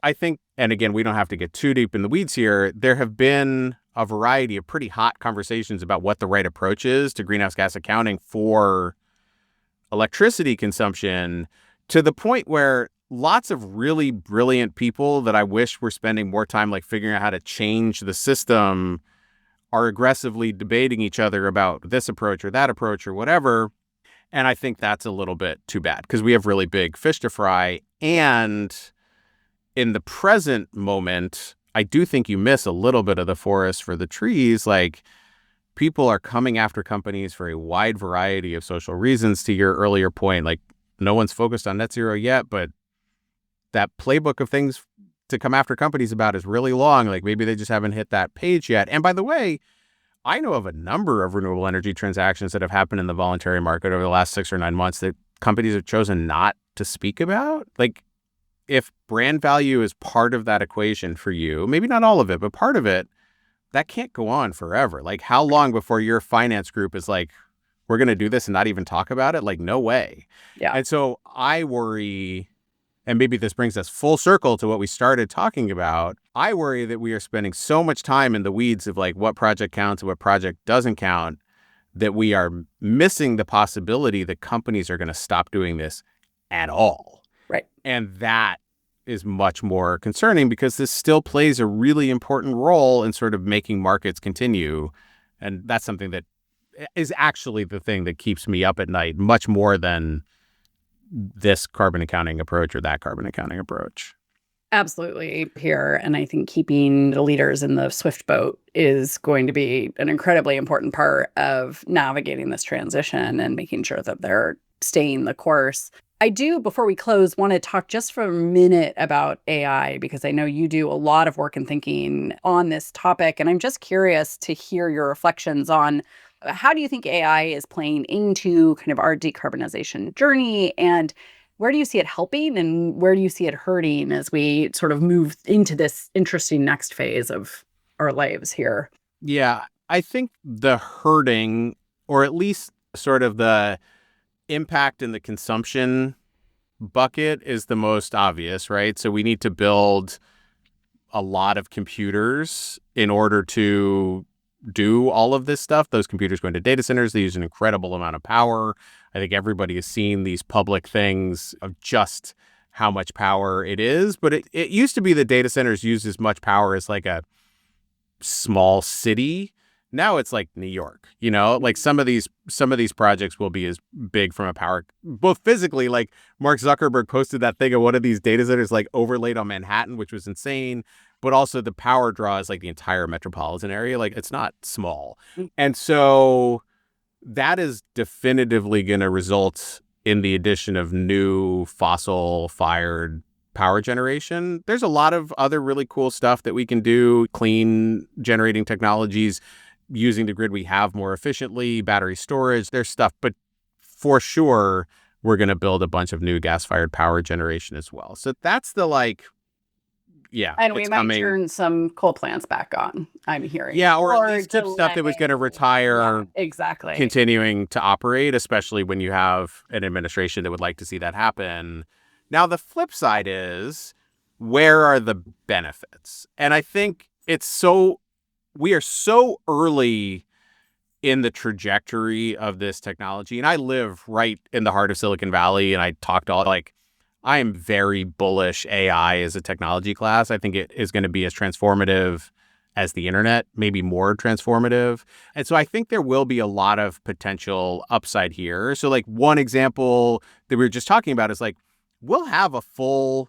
Speaker 3: I think, and again, we don't have to get too deep in the weeds here, there have been a variety of pretty hot conversations about what the right approach is to greenhouse gas accounting for electricity consumption, to the point where lots of really brilliant people that I wish were spending more time like figuring out how to change the system are aggressively debating each other about this approach or that approach or whatever. And I think that's a little bit too bad because we have really big fish to fry. And in the present moment, I do think you miss a little bit of the forest for the trees. Like, people are coming after companies for a wide variety of social reasons. To your earlier point, like, no one's focused on net zero yet, but that playbook of things to come after companies about is really long. Like, maybe they just haven't hit that page yet. And by the way, I know of a number of renewable energy transactions that have happened in the voluntary market over the last 6 or 9 months that companies have chosen not to speak about. Like, if brand value is part of that equation for you, maybe not all of it, but part of it, that can't go on forever. Like, how long before your finance group is like, we're going to do this and not even talk about it? Like, no way.
Speaker 2: Yeah.
Speaker 3: And so I worry, and maybe this brings us full circle to what we started talking about. I worry that we are spending so much time in the weeds of like what project counts and what project doesn't count, that we are missing the possibility that companies are going to stop doing this at all.
Speaker 2: Right.
Speaker 3: And that is much more concerning because this still plays a really important role in sort of making markets continue. And that's something that is actually the thing that keeps me up at night, much more than this carbon accounting approach or that carbon accounting approach.
Speaker 2: Absolutely here. And I think keeping the leaders in the swift boat is going to be an incredibly important part of navigating this transition and making sure that they're staying the course. I do, before we close, want to talk just for a minute about AI, because I know you do a lot of work and thinking on this topic. And I'm just curious to hear your reflections on how do you think AI is playing into kind of our decarbonization journey, and where do you see it helping and where do you see it hurting as we sort of move into this interesting next phase of our lives here?
Speaker 3: Yeah, I think the hurting, or at least sort of the impact in the consumption bucket, is the most obvious, right? So we need to build a lot of computers in order to do all of this stuff. Those computers go into data centers. They use an incredible amount of power. I think everybody has seen these public things of just how much power it is. But it used to be that data centers used as much power as like a small city. Now it's like New York, like some of these projects will be as big from a power, both physically, like Mark Zuckerberg posted that thing of one of these data centers like overlaid on Manhattan, which was insane. But also the power draw is like the entire metropolitan area. Like, it's not small. And so that is definitively going to result in the addition of new fossil-fired power generation. There's a lot of other really cool stuff that we can do, clean generating technologies, using the grid we have more efficiently, battery storage, there's stuff. But for sure, we're going to build a bunch of new gas-fired power generation as well. So that's the yeah.
Speaker 2: And we might turn some coal plants back on, I'm hearing.
Speaker 3: Yeah, or at least keep stuff that was going to retire.
Speaker 2: Yeah, exactly.
Speaker 3: Continuing to operate, especially when you have an administration that would like to see that happen. Now, the flip side is, where are the benefits? And I think we are so early in the trajectory of this technology. And I live right in the heart of Silicon Valley, and I talk to I am very bullish AI as a technology class. I think it is going to be as transformative as the internet, maybe more transformative. And so I think there will be a lot of potential upside here. So one example that we were just talking about is we'll have a full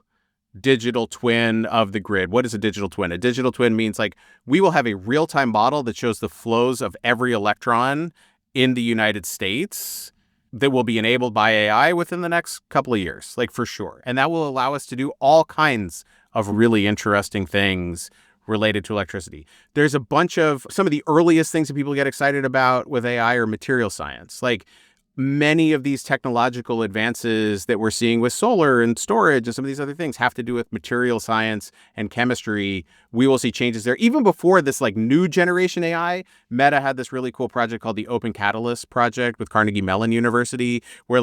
Speaker 3: digital twin of the grid. What is a digital twin? A digital twin means we will have a real-time model that shows the flows of every electron in the United States that will be enabled by AI within the next couple of years, for sure. And that will allow us to do all kinds of really interesting things related to electricity. There's a bunch of some of the earliest things that people get excited about with AI are material science. Many of these technological advances that we're seeing with solar and storage and some of these other things have to do with material science and chemistry. We will see changes there. Even before this new generation AI, Meta had this really cool project called the Open Catalyst Project with Carnegie Mellon University, where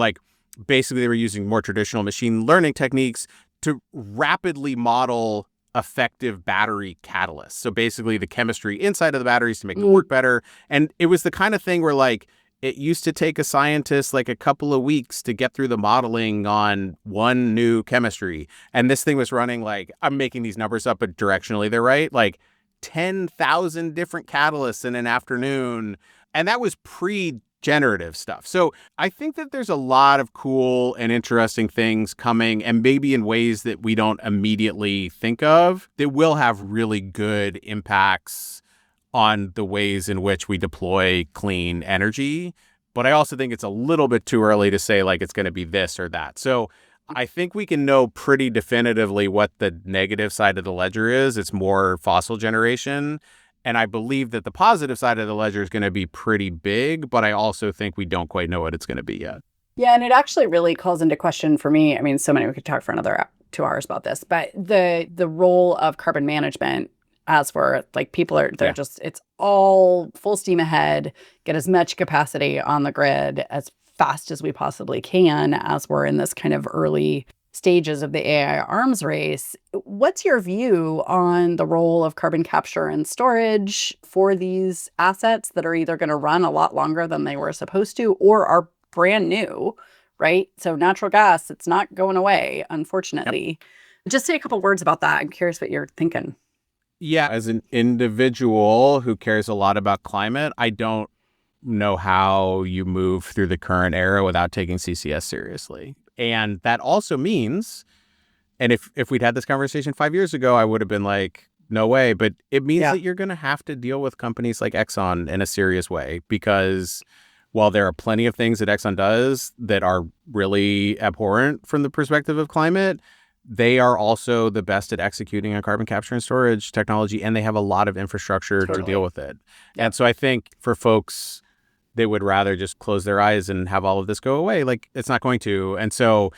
Speaker 3: basically they were using more traditional machine learning techniques to rapidly model effective battery catalysts. So basically the chemistry inside of the batteries to make them work better. And it was the kind of thing where it used to take a scientist a couple of weeks to get through the modeling on one new chemistry. And this thing was running I'm making these numbers up, but directionally they're right, 10,000 different catalysts in an afternoon. And that was pre-generative stuff. So I think that there's a lot of cool and interesting things coming, and maybe in ways that we don't immediately think of, that will have really good impacts on the ways in which we deploy clean energy. But I also think it's a little bit too early to say it's going to be this or that. So I think we can know pretty definitively what the negative side of the ledger is. It's more fossil generation. And I believe that the positive side of the ledger is going to be pretty big, but I also think we don't quite know what it's going to be yet.
Speaker 2: Yeah, and it actually really calls into question for me. I mean, so many, we could talk for another 2 hours about this, but the role of carbon management, as we're like, people are, they're just, it's all full steam ahead, get as much capacity on the grid as fast as we possibly can as we're in this kind of early stages of the AI arms race. What's your view on the role of carbon capture and storage for these assets that are either going to run a lot longer than they were supposed to or are brand new, right? So natural gas, it's not going away, unfortunately. Yep. Just say a couple words about that. I'm curious what you're thinking.
Speaker 3: Yeah, as an individual who cares a lot about climate, I don't know how you move through the current era without taking CCS seriously. And that also means, and if we'd had this conversation 5 years ago, I would have been like, no way. But it means that you're going to have to deal with companies like Exxon in a serious way, because while there are plenty of things that Exxon does that are really abhorrent from the perspective of climate, they are also the best at executing on carbon capture and storage technology, and they have a lot of infrastructure to deal with it. Yep. And so I think for folks that would rather just close their eyes and have all of this go away, like, it's not going to. And so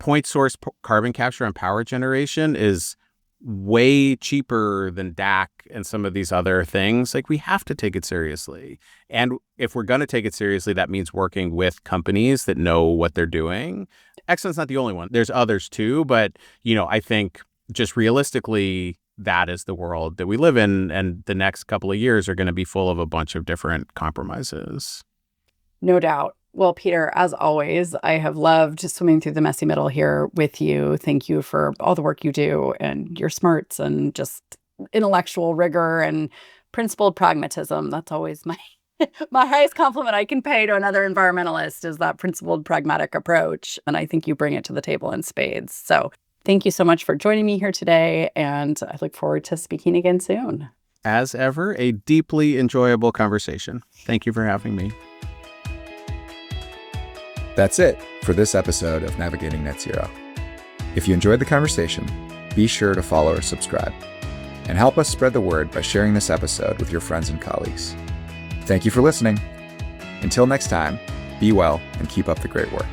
Speaker 3: point source carbon capture and power generation is way cheaper than DAC and some of these other things. Like, we have to take it seriously. And if we're going to take it seriously, that means working with companies that know what they're doing. Exxon's not the only one. There's others too. But, I think just realistically, that is the world that we live in. And the next couple of years are going to be full of a bunch of different compromises.
Speaker 2: No doubt. Well, Peter, as always, I have loved swimming through the messy middle here with you. Thank you for all the work you do and your smarts and just intellectual rigor and principled pragmatism. That's always my highest compliment I can pay to another environmentalist, is that principled, pragmatic approach. And I think you bring it to the table in spades. So thank you so much for joining me here today. And I look forward to speaking again soon.
Speaker 3: As ever, a deeply enjoyable conversation. Thank you for having me.
Speaker 1: That's it for this episode of Navigating Net Zero. If you enjoyed the conversation, be sure to follow or subscribe, and help us spread the word by sharing this episode with your friends and colleagues. Thank you for listening. Until next time, be well and keep up the great work.